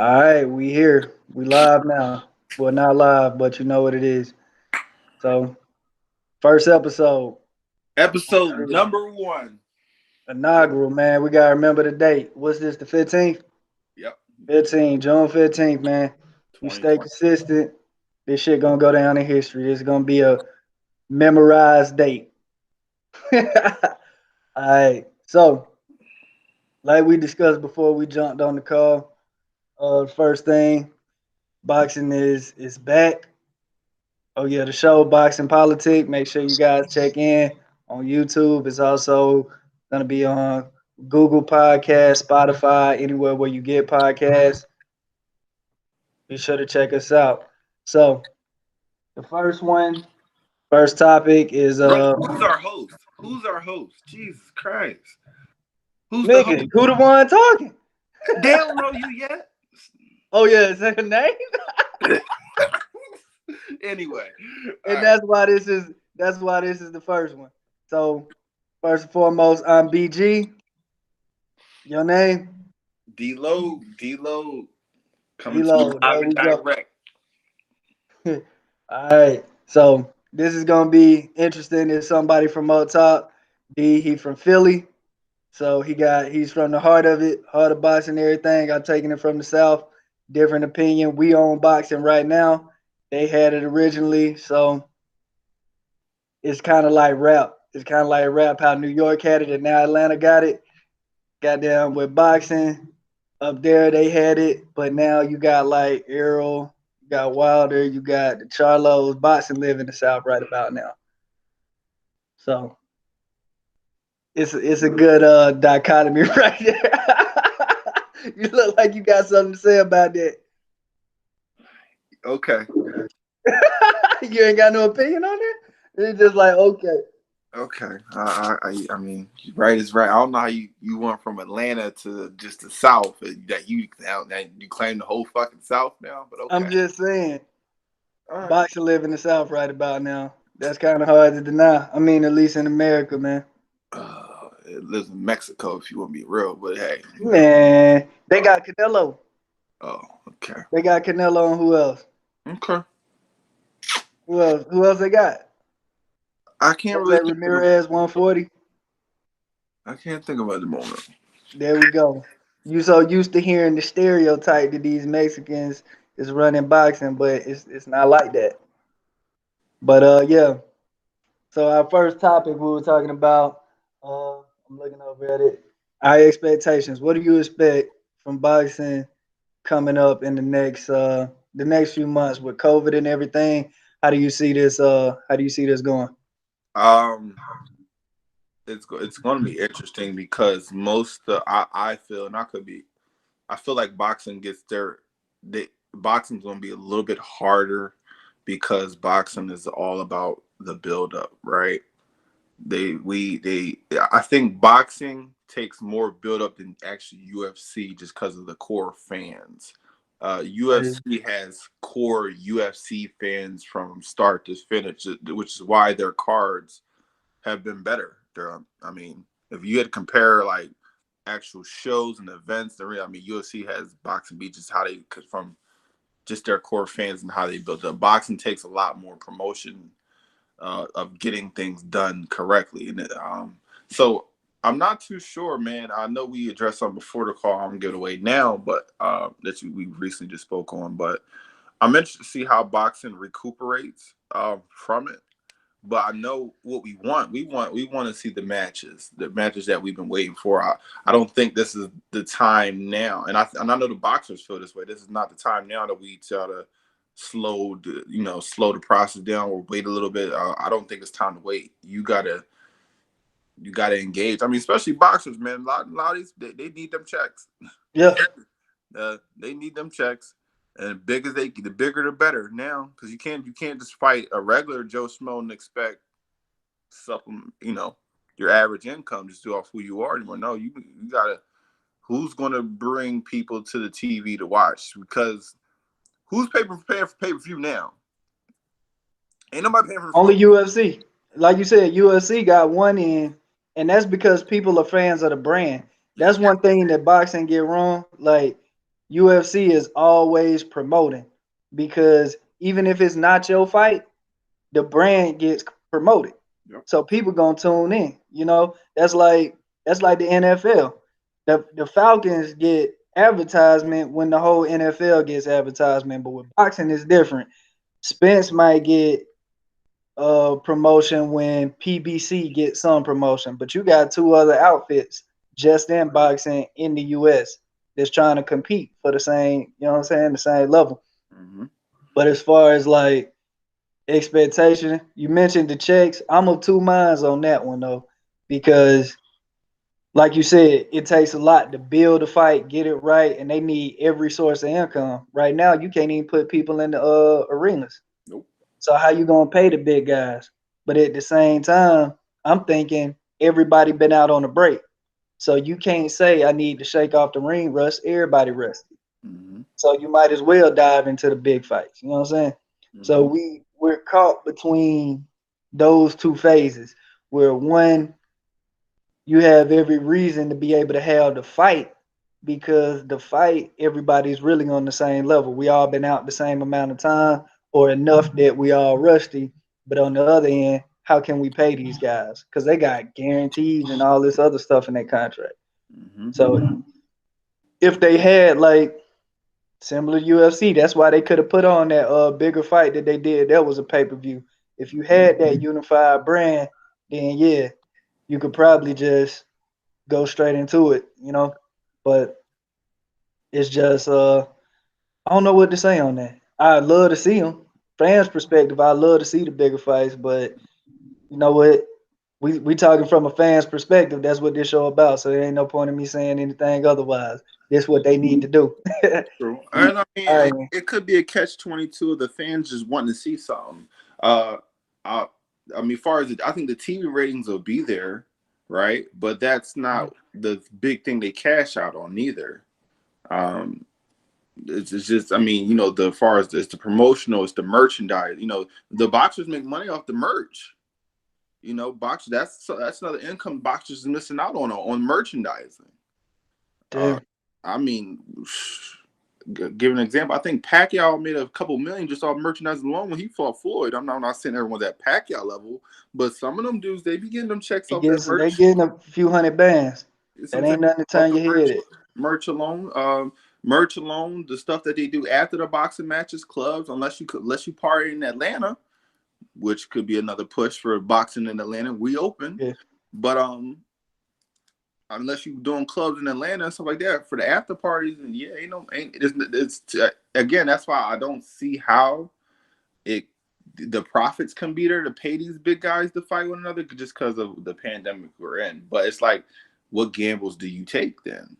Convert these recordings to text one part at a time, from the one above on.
All right, we here. We live now. Well, not live, but you know what it is. So, first episode, Episode number one. inaugural, man. We gotta remember the date. What's this? The 15th? Yep. 15, June 15th, man. You stay 2020. consistent. This shit gonna go down in history. This is gonna be a memorized date. All right. So, like we discussed before we jumped on the call, first thing, boxing is back. Oh yeah, the show Boxing Politic. Make sure you guys check in on YouTube. It's also gonna be on Google Podcast, Spotify, anywhere where you get podcasts. Be sure to check us out. So the first topic is Brother, who's our host? Who's our host? Jesus Christ. Who's the host? nigga, who the one talking? They don't know you yet. Oh yeah, is that her name? Anyway. All And right. that's why this is the first one. So first and foremost, I'm BG. Your name? D-Lo coming to you D-Lo. live There and we go. direct. All right. So this is gonna be interesting. There's somebody from up top. D, he from Philly. So he's from the heart of boxing and everything. I'm taking it from the South. Different opinion. We own boxing right now. They had it originally. So it's kind of like rap. It's kind of like rap how New York had it and now Atlanta got it. Goddamn with boxing. Up there they had it, but now you got like Errol, you got Wilder, you got the Charlos. Boxing live in the South right about now. So it's a good dichotomy right there. You look like you got something to say about that. Okay. You ain't got no opinion on it? It's just like okay. Okay. I mean, right is right. I don't know how you went from Atlanta to just the South that you claim the whole fucking South now, but I'm okay. just saying, All right. boxing live in the South right about now. That's kind of hard to deny. I mean, at least in America, man. It lives in Mexico if you want to be real, but hey, Man, they got Canelo. Oh, okay. They got Canelo and who else? Okay. Who else? Who else they got? I can't Jose really think of them. Ramirez, 140. I can't think of it at the moment. There we go. You so used to hearing the stereotype that these Mexicans is running boxing, but it's not like that. But yeah. So our first topic we were talking about. I'm looking over at it. Our expectations. What do you expect from boxing coming up in the next few months with COVID and everything? How do you see this? How do you see this going? Um, it's going to be interesting because I feel, and I feel like boxing gets boxing's going to be a little bit harder because boxing is all about the build up, right? I think boxing takes more build up than actually UFC just because of the core fans. UFC has core UFC fans from start to finish, which is why their cards have been better. I mean, if you had to compare like actual shows and events, I mean, UFC has boxing beat just how they from just their core fans and how they built up. Boxing takes a lot more promotion of getting things done correctly. And so I'm not too sure, man. I know we addressed something before the call. I'm gonna give it away now, but we recently just spoke on. But I'm interested to see how boxing recuperates from it. But I know what we want. We want to see the matches that we've been waiting for. I don't think this is the time now, and I know the boxers feel this way. This is not the time now that we try to slow the process down or wait a little bit. I don't think it's time to wait. You gotta engage. I mean, especially boxers, man. A lot of these they need them checks. Yeah. They need them checks, and the bigger the better now, because you can't just fight a regular Joe Schmo and expect supplement, your average income just do off who you are anymore. No, you gotta. Who's gonna bring people to the TV to watch? Because who's paying for pay per view now? Ain't nobody paying for the Only fight. UFC. Like you said, UFC got one in, and that's because people are fans of the brand. That's one thing that boxing get wrong. Like UFC is always promoting because even if it's not your fight, the brand gets promoted. Yep. So people gonna tune in. You know, that's like the NFL. The Falcons get advertisement when the whole NFL gets advertisement, but with boxing it's different. Spence might get promotion when PBC gets some promotion, but you got two other outfits just in boxing in the US that's trying to compete for the same, you know what I'm saying, the same level. Mm-hmm. But as far as like expectation, you mentioned the checks. I'm of two minds on that one though, because like you said, it takes a lot to build a fight, get it right, and they need every source of income. Right now, you can't even put people in the arenas. Nope. So how you gonna pay the big guys? But at the same time, I'm thinking everybody been out on a break. So you can't say I need to shake off the ring rust. Everybody rested. Mm-hmm. So you might as well dive into the big fights. You know what I'm saying? So Mm-hmm. we're caught between those two phases where one you have every reason to be able to have the fight because the fight everybody's really on the same level. We all been out the same amount of time or enough that we all rusty. But on the other end, how can we pay these guys? Because they got guarantees and all this other stuff in their contract. Mm-hmm. So if they had like similar UFC, that's why they could have put on that bigger fight that they did. That was a pay per view. If you had that unified brand, then yeah, you could probably just go straight into it, you know. But it's just I don't know what to say on that. I love to see them. Fans' perspective, I love to see the bigger fights, but you know what? We talking from a fan's perspective. That's what this show about. So there ain't no point in me saying anything otherwise. This what they need to do. True. And I mean, All right, it could be a catch-22 of the fans just wanting to see something. Uh, I, I mean, far as I think the TV ratings will be there, right? But that's man. not the big thing they cash out on either. Um, it's just, I mean, the far as it's the promotional, it's the merchandise. The boxers make money off the merch. Boxers that's another income boxers is missing out on merchandising. Uh, Damn. I mean, give an example. I think Pacquiao made a couple million just off merchandise alone when he fought Floyd. I'm not saying everyone's at Pacquiao level, but some of them dudes they be getting them checks off that They merch. getting a few hundred bands. That Some ain't checks nothing to off turn the your head merch, at. merch alone. Merch alone, the stuff that they do after the boxing matches, clubs. Unless you party in Atlanta, which could be another push for boxing in Atlanta. We open, Yeah, but unless you doing clubs in Atlanta and stuff like that for the after parties, and yeah, ain't it's again. That's why I don't see how it the profits can be there to pay these big guys to fight one another just because of the pandemic we're in. But it's like, what gambles do you take then?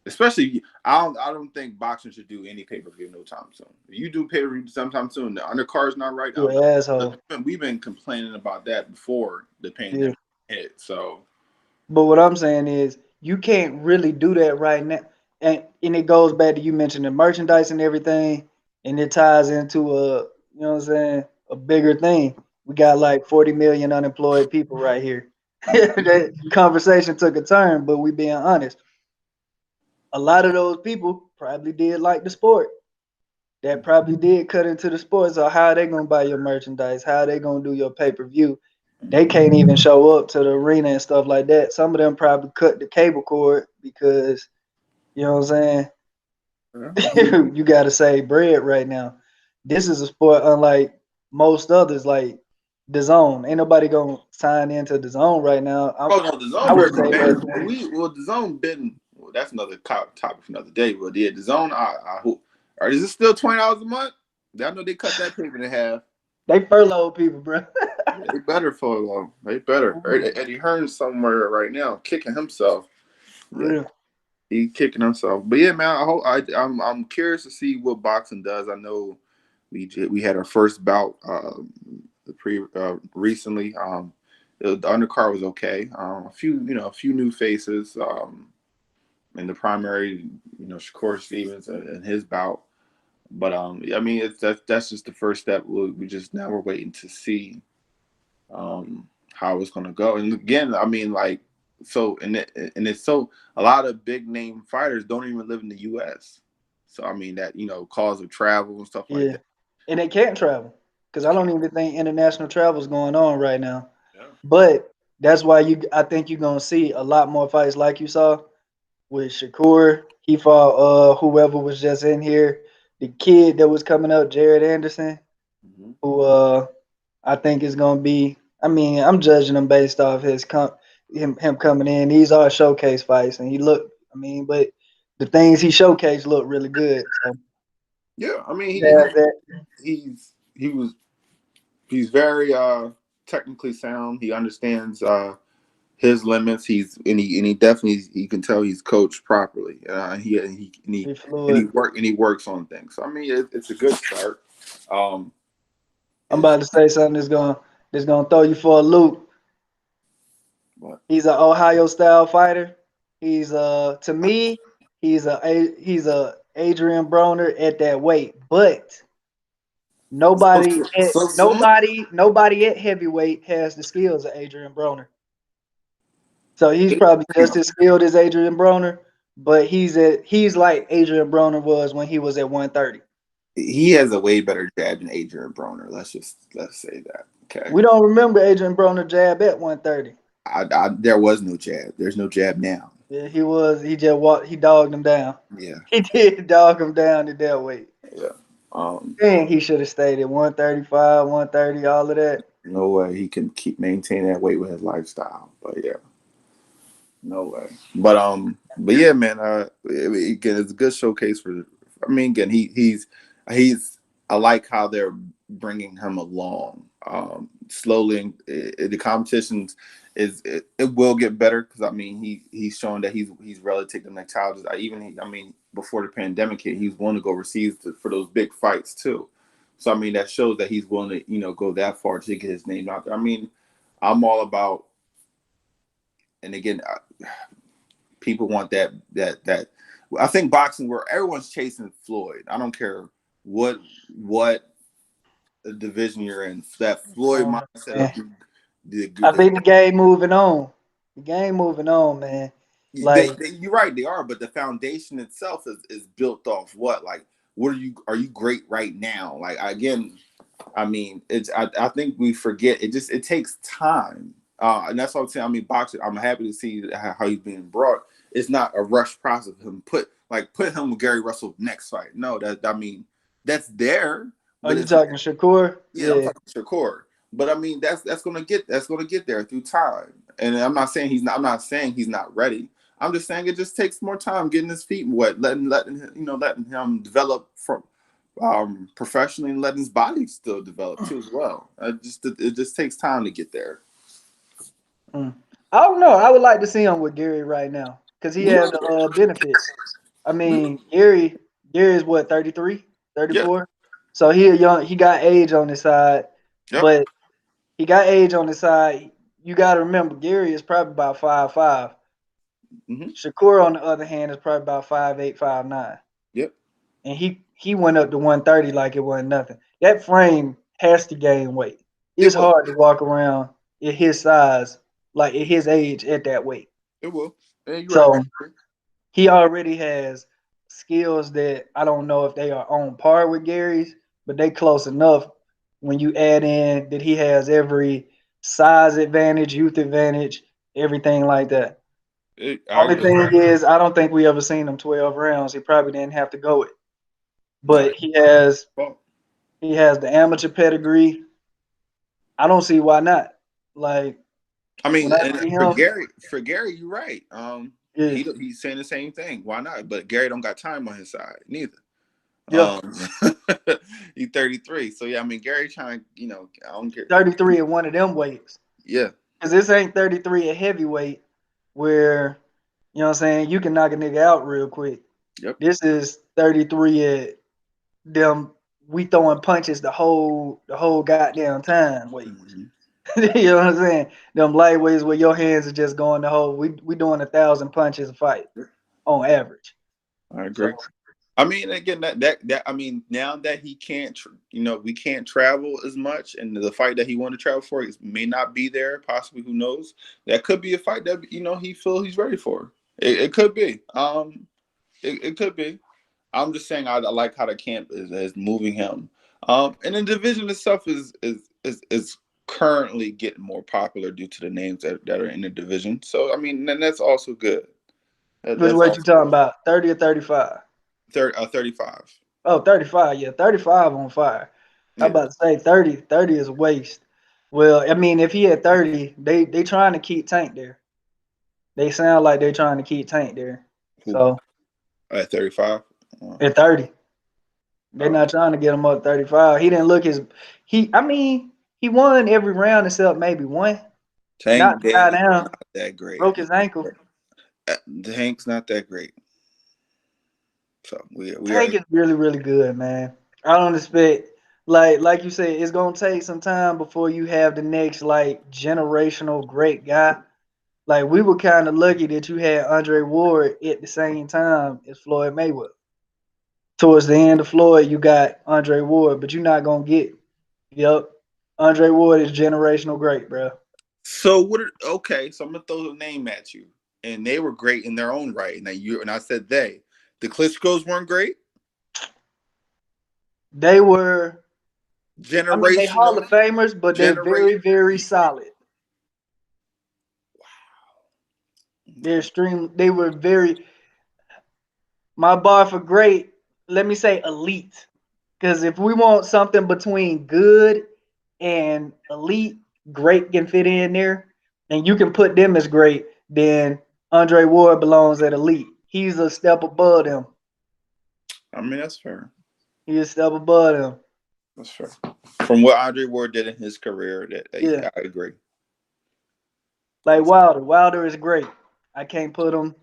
Especially, I don't think boxing should do any pay per view no time soon. If you do pay per view sometime soon, the undercard's not right. you an asshole. We've been complaining about that before the Yeah. pandemic hit. So But what I'm saying is you can't really do that right now. And it goes back to you mentioning the merchandise and everything, and it ties into a you know what I'm saying, a bigger thing. We got like 40 million unemployed people right here. That conversation took a turn, but we being honest. A lot of those people probably did like the sport. That probably did cut into the sport. So how are they gonna buy your merchandise? How are they gonna do your pay-per-view? They can't even show up to the arena and stuff like that. Some of them probably cut the cable cord because you know what I'm yeah. saying. You got to save bread right now. This is a sport unlike most others, like the zone. Ain't nobody gonna sign into the zone right now. Oh no, the I zone would already say less been. than The zone been. Well, that's another topic for another day. But yeah, the zone. I hope. Or is it still $20 a month? I know they cut that payment in half. they furlough people, bro. They better for long. They better. For real, Eddie Hearn's somewhere right now kicking himself. for Yeah, real. he kicking himself. But yeah, man. I hope. I'm curious to see what boxing does. I know we had our first bout recently. The undercard was okay. A few new faces. In the primary, Shakur Stevens and his bout. But I mean, that's just the first step. We're waiting to see how it's going to go. And again, I mean, like So and it's so a lot of big name fighters don't even live in the U.S. So I mean that cause of travel and stuff like Yeah, that. and they can't travel because I don't even think international travel is going on right now. Yeah. But that's why I think you're gonna see a lot more fights like you saw with Shakur. He fought whoever was just in here. The kid that was coming up, Jared Anderson, Hmm. who I think is gonna be. I mean, I'm judging him based off him coming in. These are showcase fights, and he looked. I mean, but the things he showcased look really good. So Yeah, I mean yeah, that he was he's very technically sound. He understands his limits. He definitely you can tell he's coached properly. be And fluid. he works on things. So I mean it's a good start. Um, I'm is about to say something that's gonna throw you for a loop. what He's an Ohio style fighter. He's to me, he's a Adrian Broner at that weight, but so, similar. nobody at heavyweight has the skills of Adrian Broner. So he's probably just as skilled as Adrian Broner, but he's like Adrian Broner was when he was at 130. He has a way better jab than Adrian Broner. Let's say that. Okay. We don't remember Adrian Broner jab at 130. There was no jab. There's no jab now. Yeah, he was. He just walked. He dogged him down. Yeah. He did dog him down at that weight. Yeah. And he should have stayed at 135, 130, all of that. No way he can keep maintaining that weight with his lifestyle. But yeah, no way. But yeah, man. Again, it's a good showcase for. I mean, again, he's. I like how they're bringing him along. Slowly, the competitions it will get better because I mean he's showing that he's ready to take the next challenges. I mean before the pandemic hit, he was willing to go overseas for those big fights too. So I mean that shows that he's willing to go that far to get his name out there. I mean, I'm all about, and again, people want that. I think boxing where everyone's chasing Floyd. I don't care what division you're in. That I Floyd don't know, mindset of man. I the think the game moving on. The game moving on, man. Like, you're right, they are, but the foundation itself is built off what? Like, what are you great right now? Like again, I mean, I think we forget it takes time. And that's what I'm saying. I mean, boxing, I'm happy to see how he's being brought. It's not a rush process of him put him with Gary Russell next fight. No, that I mean, that's there, are but you it's talking Shakur? yeah, I'm Yeah. talking Shakur. But I mean, that's gonna get there through time. And I'm not saying he's not ready. I'm just saying it just takes more time getting his feet wet, letting him develop from professionally and letting his body still develop too as well. It just takes time to get there. Mm. I don't know. I would like to see him with Gary right now because he We has will. the benefits. I We mean, Gary is what, 33, yeah. 34. So he a young. He got age on his side, Yep. but he got age on his side. You got to remember, Gary is probably about 5'5". Hmm. Shakur, on the other hand, is probably about 5'8", 5'9", Yep. and he went up to 130 like it wasn't nothing. That frame has to gain weight. It It's will. hard to walk around at his size, like at his age, at that weight. It will. Yeah, you're right. So he already has skills that I don't know if they are on par with Gary's, but they close enough when you add in that he has every size advantage, youth advantage, everything like that. I Only agree. thing is, I don't think we ever seen him 12 rounds. He probably didn't have to go it, Not but well, he has the amateur pedigree. I don't see why not. Like I when mean, I and see him, For Gary, you're right. yeah, He's saying the same thing. Why not? But Gary don't got time on his side neither. yeah, Um, he's 33. So yeah, I mean, Gary trying. I don't care. 33 at one of them weights. Yeah. Cause this ain't 33 at heavyweight where you know what I'm saying you can knock a nigga out real quick. Yep. This is 33 at them we throwing punches the whole goddamn time weight. Hmm. You know what I'm saying? Them lightweights where your hands are just going the whole we doing 1,000 punches a fight on average. I So agree. I mean, again, that I mean, now that he can't, we can't travel as much, and the fight that he wanted to travel for may not be there. Possibly, who knows? That could be a fight that he feel he's ready for. It could be. It could be. I'm just saying I like how the camp is moving him. And the division itself is currently getting more popular due to the names that are in the division. So I mean, then that's also good. Which That's what you also talking good. about? 30 or 35? 35. Oh, 35. Yeah, 35 on fire. I Yeah. about to say 30. 30 is a waste. Well, I mean, if he had 30, they trying to keep Tank there. They sound like they're trying to keep Tank there. Who So at 35? Uh, at 30, they're okay. not trying to get him up 35. He didn't look his. I mean, he won every round except maybe one. Tank Not tie Davis down. not that great. Broke his ankle. Tank's not that great. So we Tank are. is really, really good, man. I don't expect like you said, it's gonna take some time before you have the next like generational great guy. Like we were kind of lucky that you had Andre Ward at the same time as Floyd Mayweather. Towards the end of Floyd, you got Andre Ward, but you're not gonna get. Yep, Andre Ward is generational great, bro. So okay, so I'm gonna throw a name at you, and they were great in their own right, and I said they, the Klitschko's weren't great, They were, I mean, they Hall generational, of Famers, but they're very, generation. very solid. They're extreme. They were very. My bar for great, let me say elite. Because if we want something between good and elite, great can fit in there, and you can put them as great, then Andre Ward belongs at elite. He's a step above them. I mean, that's fair. He's a step above them. That's fair. From what Andre Ward did in his career, Yeah. I agree. Like That's Wilder. Wilder is great. I can't put him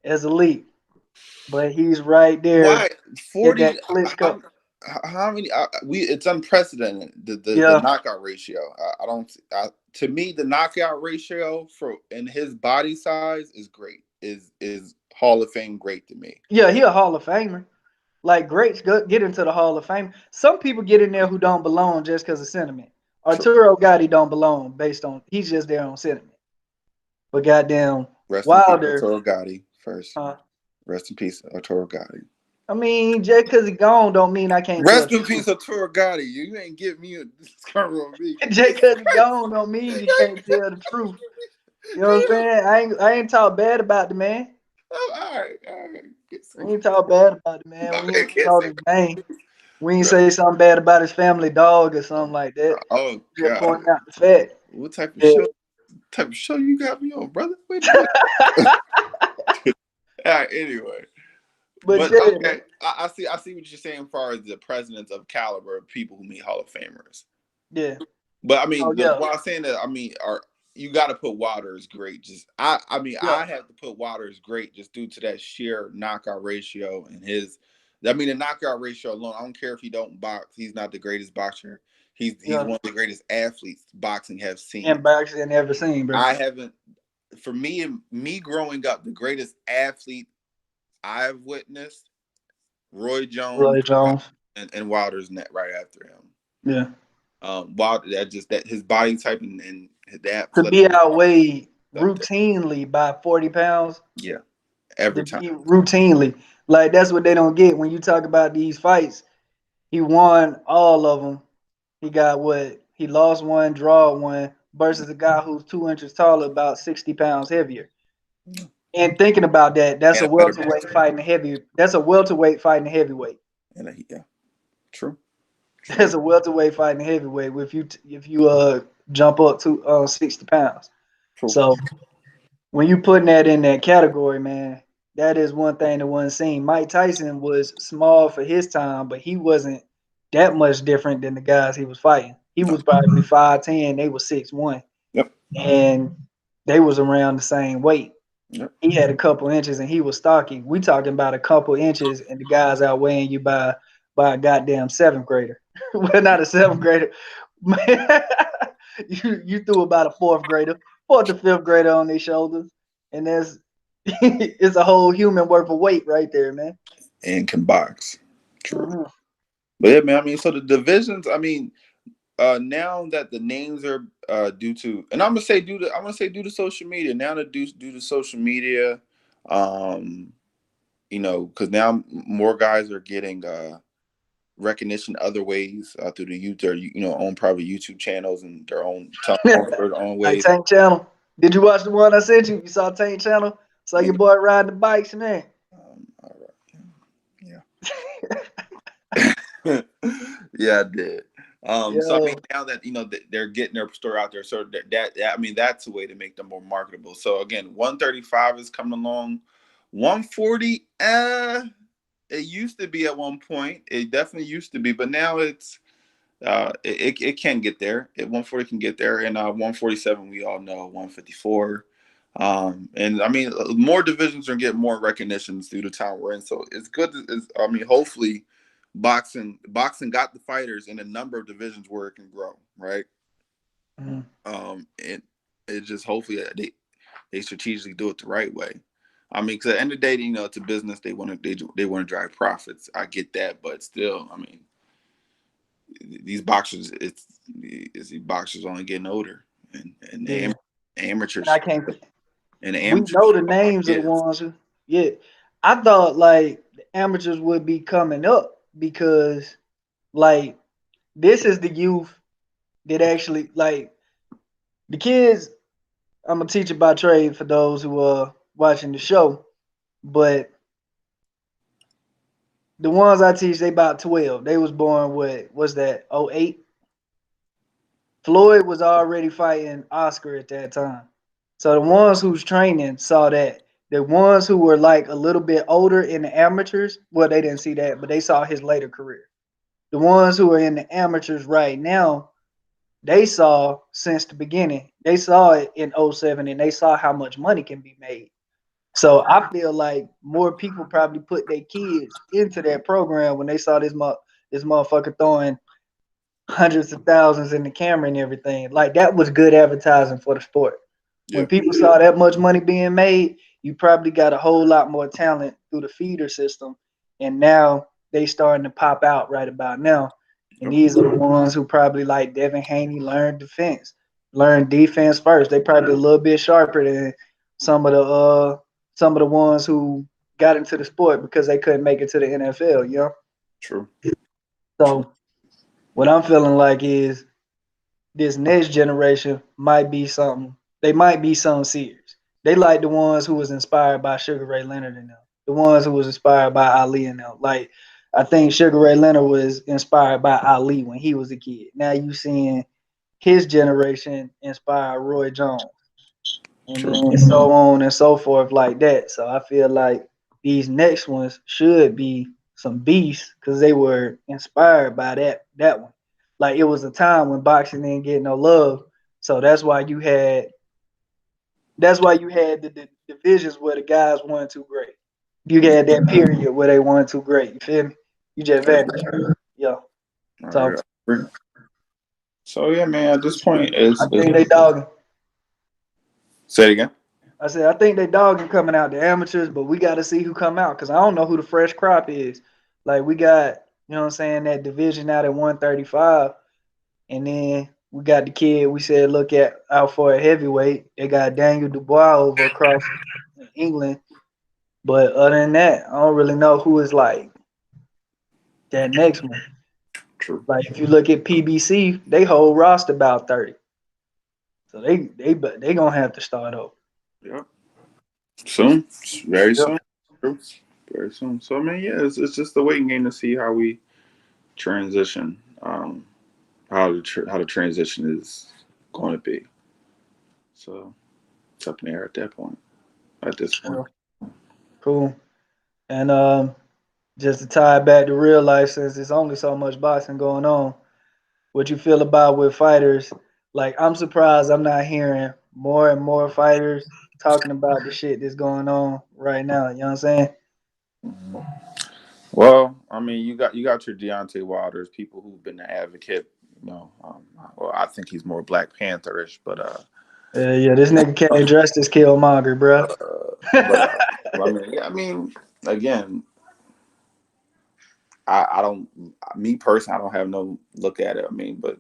as elite, but he's right there why at 40. that Klitschko. How, how many? We it's unprecedented the Yeah. knockout ratio. I don't. To me, the knockout ratio for in his body size is great. Is Hall of Fame great to me? Yeah, he a Hall of Famer. Like greats get into the Hall of Fame. Some people get in there who don't belong just because of sentiment. True. Arturo Gotti don't belong based on he's just there on sentiment. But goddamn Rest in peace, Wilder, Arturo Gotti. First, huh? rest in peace, Arturo Gotti. I mean, just because he gone don't mean I can't tell Rest the in truth. peace, Arturo Gotti. You ain't get me a discount on me. Just because he gone don't mean you can't tell the truth. You know what I'm saying? I ain't talk bad about the man. Oh, all right, all right. We ain't talk bad about the man. We I ain't can't called say. his name. We ain't say something bad about his family dog or something like that. Oh Just God, pointing out the fact what type of that show? Type of show you got me on, brother? Wait a minute. All right. Anyway, but but yeah, okay, I see. I see what you're saying as far as the presidents of caliber of people who meet Hall of Famers. yeah. But I Oh mean, yeah, while I'm saying that, I mean, are you got to put Water as great? Just I mean, yeah, I have to put Water as great just due to that sheer knockout ratio and his. I mean, the knockout ratio alone. I don't care if he don't box. He's not the greatest boxer. He's yeah. one of the greatest athletes boxing have seen. And boxing ever seen, bro. I haven't. For me and me growing up, the greatest athlete I've witnessed, Roy Jones, Roy Jones. and Wilder's net right after him. Yeah. Wilder, that his body type and the To athletic be outweighed up there. routinely by 40 pounds, Yeah, every to time. be routinely. Like that's what they don't get when you talk about these fights. He won all of them. He got what? He lost one, draw one, versus a guy who's 2 inches taller, about 60 pounds heavier. And thinking about that, that's And a a better welterweight boxer. fighting a heavy. That's a welterweight fighting a heavyweight. Yeah, true, true. That's a welterweight fighting a heavyweight. If you jump up to 60 pounds. True. So when you putting that in that category, man, that is one thing that wasn't seen. Mike Tyson was small for his time, but he wasn't that much different than the guys he was fighting. He No. was probably 5'10", they was 6'1", Yep. and they was around the same weight. Yep. He had a couple inches and he was stocky. We talking about a couple inches and the guys outweighing you by a goddamn seventh grader. Well, not a seventh grader. you threw about a fourth to fifth grader on their shoulders, and that's it's a whole human worth of weight right there, man. and can box. True. Mhm. But yeah, man. I mean, so the divisions. I mean, now that the names are due to, and I'm gonna say due to social media. Now that due to social media, um, because now more guys are getting recognition other ways through the YouTube, or, own private YouTube channels and their own their own Like ways. Tank Channel. Did you watch the one I sent you? You saw Tank Channel? Saw You your boy riding the bikes, man. all right. Yeah, yeah, I did. So I mean, Yo. now that they're getting their story out there, so I mean that's a way to make them more marketable. So again, 135 is coming along. 140, it used to be at one point. It definitely used to be, but now it can get there. 140 can get there, and 147 we all know 154. And I mean, more divisions are getting more recognitions through the time we're in. So it's good. I mean, hopefully, boxing got the fighters in a number of divisions where it can grow, right? Mhm. And it just hopefully they strategically do it the right way. I mean, because at the end of the day, it's a business. They want to drive profits. I get that, but still, I mean, these boxers, these boxers only getting older, and Yeah. the And I amateurs can't. and the We amateurs know the are names of the kids. ones who. Yeah. I thought like the amateurs would be coming up because like this is the youth that actually like the kids. I'm a teacher by trade for those who are watching the show, but the ones I teach, they about 12. They was born with what's that? 08. Floyd was already fighting Oscar at that time. So the ones who's training saw that. The ones who were like a little bit older in the amateurs, well, they didn't see that, but they saw his later career. The ones who are in the amateurs right now, they saw since the beginning. They saw it in '07 and they saw how much money can be made. So I feel like more people probably put their kids into that program when they saw this motherfucker throwing hundreds of thousands in the camera and everything. Like that was good advertising for the sport. When Yeah, people saw that much money being made, you probably got a whole lot more talent through the feeder system, and now they starting to pop out right about now. And yep, these are the ones who probably like Devin Haney learned defense first. They probably a little bit sharper than some of the ones who got into the sport because they couldn't make it to the NFL. true, true, So what I'm feeling like is this next generation might be something. They might be something serious. They like the ones who was inspired by Sugar Ray Leonard and them. The ones who was inspired by Ali and them. Like I think Sugar Ray Leonard was inspired by Ali when he was a kid. Now you seeing his generation inspire Roy Jones and true, then so on and so forth like that. So I feel like these next ones should be some beasts because they were inspired by that one. Like it was a time when boxing didn't get no love, so that's why you had the divisions where the guys weren't too great. You had that period where they weren't too great. You feel me? You just I vanished. Yeah. So agree. So yeah, man. At this point, I is think they dogging. say it again. I said, I think they dogging coming out the amateurs, but we got to see who come out because I don't know who the fresh crop is. Like we got, you know what I'm saying, that division out at 135, and then we got the kid we said look at out for a heavyweight. They got Daniel Dubois over across England, but other than that, I don't really know who is like that next one. True. Like if you look at PBC, they whole roster about 30, so they gonna have to start over. Yeah. Soon, very Yep. soon. True. Very soon. So I mean, yeah, it's just the waiting game to see how we transition. How the transition is going to be. So it's up in the air at that point. At this point. Sure. Cool. And just to tie it back to real life, since there's only so much boxing going on, what you feel about with fighters? Like, I'm surprised I'm not hearing more and more fighters talking about the shit that's going on right now. You know what I'm saying? Well, I mean, you got your Deontay Wilders, people who've been the advocate. Well, I think he's more Black Pantherish, Yeah, this nigga can't dress this Killmonger, bro. but I mean, yeah, I mean, again, I don't, me personally, I don't have no look at it. I mean, but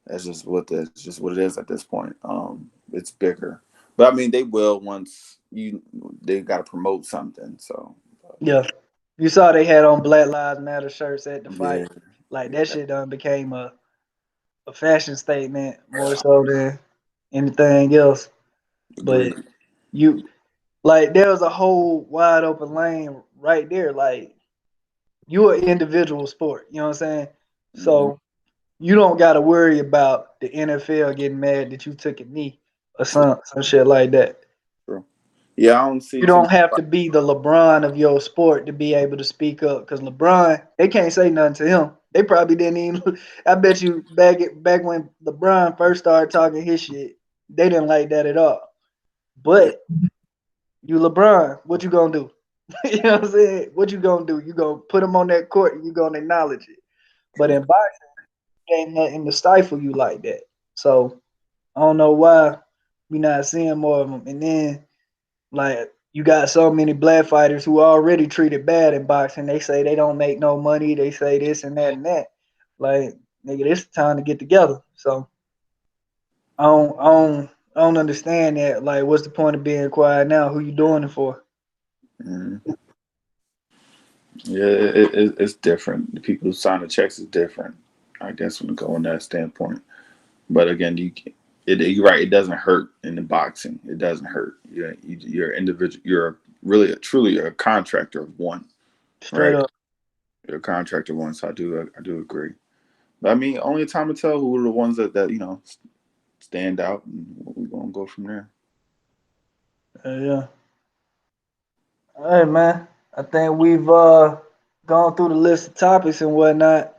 that's just what it is at this point. It's bigger, but I mean, they will once they got to promote something. So Yeah. You saw they had on Black Lives Matter shirts at the fight. yeah, Like that yeah, shit done became a fashion statement more so than anything else. But agreed. you like there was a whole wide open lane right there. Like you an individual sport, you know what I'm saying? Hmm. So you don't gotta worry about the NFL getting mad that you took a knee or True, some shit like that. true. Yeah, I don't see You too don't much. have to be the LeBron of your sport to be able to speak up. Because LeBron, they can't say nothing to him. They probably didn't even. I bet you back when LeBron first started talking his shit, they didn't like that at all. Yeah. But you LeBron, what you gonna do? You know what I'm saying? What you gonna do? You gonna put him on that court and you gonna acknowledge it. But True. in boxing, ain't nothing to stifle you like that. So I don't know why we not seeing more of them. And then like you got so many black fighters who are already treated bad in boxing. They say they don't make no money. They say this and that and that. Like nigga, it's time to get together. So I don't understand that. Like, what's the point of being quiet now? Who you doing it for? Mhm. Yeah, it's different. The people who sign the checks is different. I guess when you go on that standpoint. But again, you're right. It doesn't hurt in the boxing. It doesn't hurt. You're individual. You're really truly a contractor of one, Straight right? up. You're a contractor of one. So I do agree. But I mean, only time to tell who are the ones that stand out, and we're gonna go from there. Yeah. All right, man. I think we've gone through the list of topics and whatnot.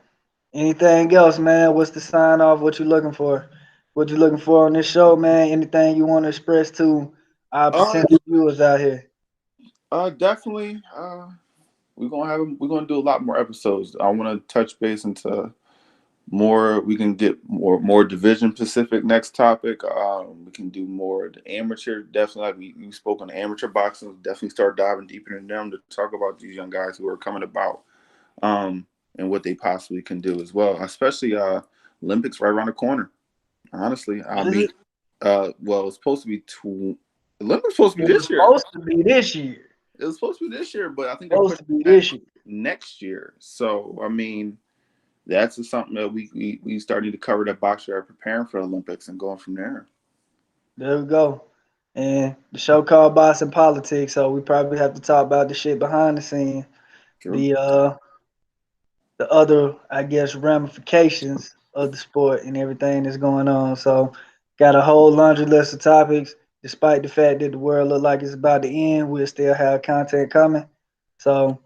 Anything else, man? What's the sign off? What you looking for? What you looking for on this show, man? Anything you want to express to our Uh, potential viewers out here? definitely. We're gonna do a lot more episodes. I want to touch base into more. We can get more division specific next topic. We can do more the amateur. Definitely, like we spoke on the amateur boxing. Definitely start diving deeper into them to talk about these young guys who are coming about, um, and what they possibly can do as well. Especially Olympics right around the corner. Honestly, I What is mean, it? well, it's supposed to be Olympics supposed to be It was this year. supposed to be this year. It was supposed to be this year, but I think they're Supposed pushing to be it back this year. next year. So I mean, that's just something that we starting to cover that boxers are preparing for the Olympics and going from there. There we go. And the show called Boxing Politics, so we probably have to talk about the shit behind the scene, True. the other, I guess, ramifications of the sport and everything that's going on. So, got a whole laundry list of topics. Despite the fact that the world look like it's about to end, we'll still have content coming. So,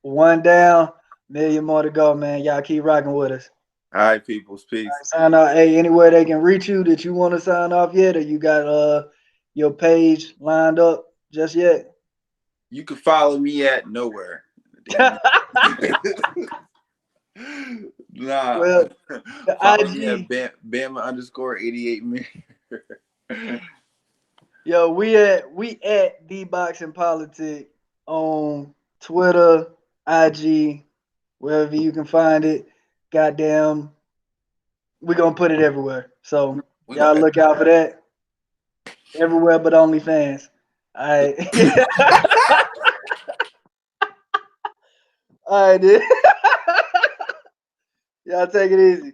one down, million more to go, man. Y'all keep rocking with us. All right, people's peace. Sign out. Hey, anywhere they can reach you that you want to sign off yet, or you got your page lined up just yet? You can follow me at nowhere. Damn it. Nah. Well, the Follow me at IG, Bama underscore 88 million. yo, we at the Boxing Politic on Twitter, IG, wherever you can find it. Goddamn, we gonna put it everywhere. So We y'all gonna look out for that. Everywhere but OnlyFans. All right, all right, dude. Y'all take it easy.